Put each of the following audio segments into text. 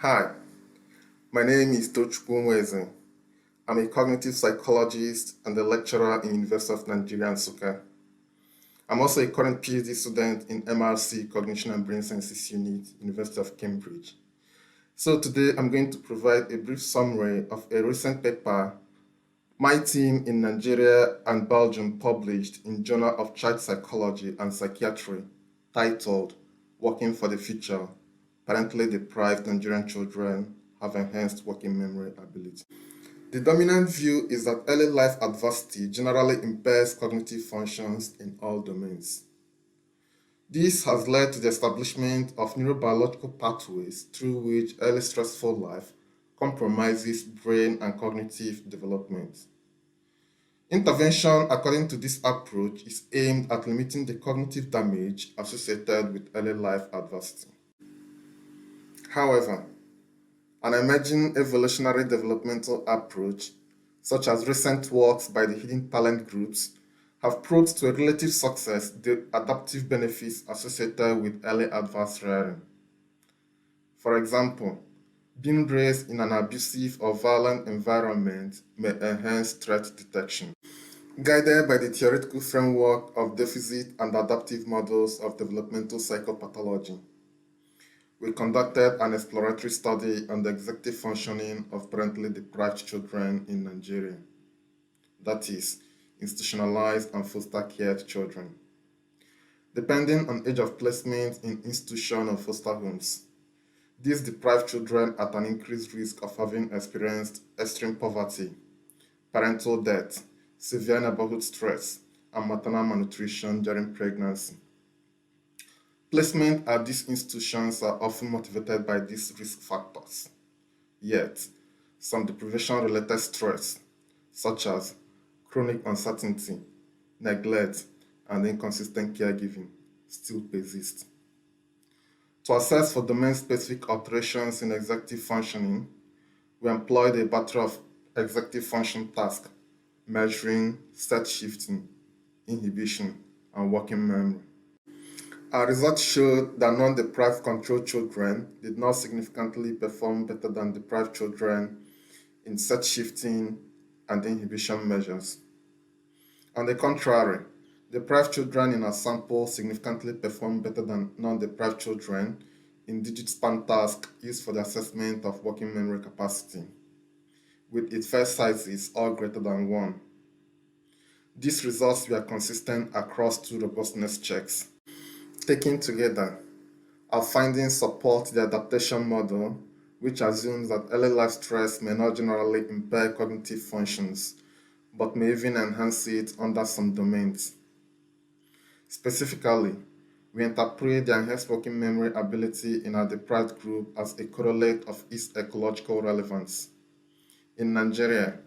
Hi, my name is Tochukwu Nweze. I'm a cognitive psychologist and a lecturer in University of Nigeria, Nsukka. I'm also a current PhD student in MRC Cognition and Brain Sciences Unit, University of Cambridge. So today I'm going to provide a brief summary of a recent paper my team in Nigeria and Belgium published in Journal of Child Psychology and Psychiatry titled Working for the Future, Parentally Deprived Nigerian Children Have Enhanced Working Memory Ability. The dominant view is that early life adversity generally impairs cognitive functions in all domains. This has led to the establishment of neurobiological pathways through which early stressful life compromises brain and cognitive development. Intervention according to this approach is aimed at limiting the cognitive damage associated with early life adversity. However, an emerging evolutionary developmental approach, such as recent works by the hidden talent groups, have proved to a relative success the adaptive benefits associated with early adverse rearing. For example, being raised in an abusive or violent environment may enhance threat detection. Guided by the theoretical framework of deficit and adaptive models of developmental psychopathology, we conducted an exploratory study on the executive functioning of parentally deprived children in Nigeria, that is, institutionalized and foster cared children. Depending on age of placement in institution or foster homes, these deprived children are at an increased risk of having experienced extreme poverty, parental death, severe neighborhood stress, and maternal malnutrition during pregnancy. Placement at these institutions are often motivated by these risk factors. Yet, some deprivation-related stress, such as chronic uncertainty, neglect, and inconsistent caregiving, still persist. To assess for domain-specific alterations in executive functioning, we employed a battery of executive function tasks measuring set shifting, inhibition, and working memory. Our results showed that non-deprived control children did not significantly perform better than deprived children in set shifting and inhibition measures. On the contrary, deprived children in our sample significantly performed better than non-deprived children in digit span tasks used for the assessment of working memory capacity, with its first sizes all greater than 1. These results were consistent across two robustness checks. Taken together, our findings support the adaptation model, which assumes that early life stress may not generally impair cognitive functions, but may even enhance it under some domains. Specifically, we interpret the enhanced working memory ability in our deprived group as a correlate of its ecological relevance. In Nigeria,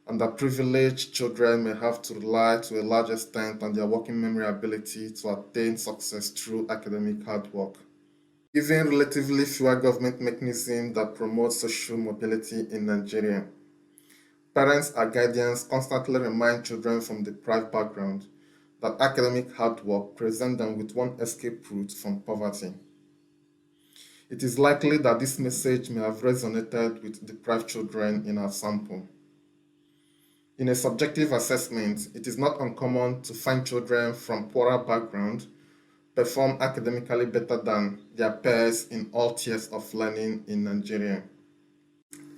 underprivileged children may have to rely to a large extent on their working memory ability to attain success through academic hard work. Given relatively fewer government mechanisms that promote social mobility in Nigeria, parents and guardians constantly remind children from deprived background that academic hard work presents them with one escape route from poverty. It is likely that this message may have resonated with deprived children in our sample. In a subjective assessment, it is not uncommon to find children from poorer background perform academically better than their peers in all tiers of learning in Nigeria.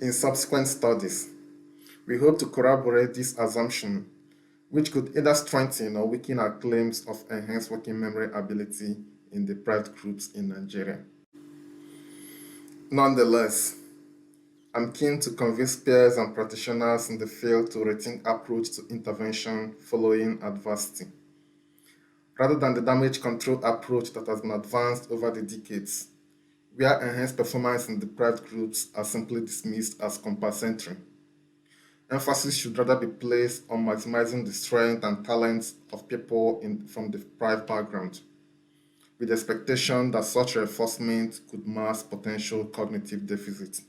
In subsequent studies, we hope to corroborate this assumption, which could either strengthen or weaken our claims of enhanced working memory ability in deprived groups in Nigeria. Nonetheless, I'm keen to convince peers and practitioners in the field to rethink approach to intervention following adversity. Rather than the damage control approach that has been advanced over the decades, where enhanced performance in deprived groups are simply dismissed as compensatory. Emphasis should rather be placed on maximizing the strength and talents of people from deprived background, with the expectation that such reinforcement could mask potential cognitive deficits.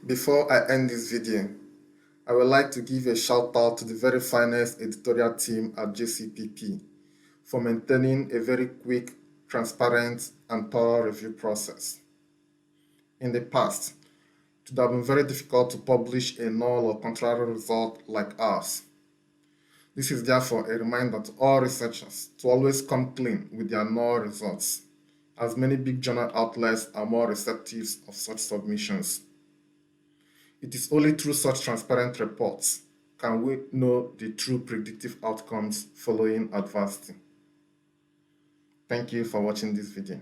Before I end this video, I would like to give a shout out to the very finest editorial team at JCPP for maintaining a very quick, transparent, and thorough review process. In the past, it would have been very difficult to publish a null or contrary result like ours. This is therefore a reminder to all researchers to always come clean with their null results, as many big journal outlets are more receptive of such submissions. It is only through such transparent reports can we know the true predictive outcomes following adversity. Thank you for watching this video.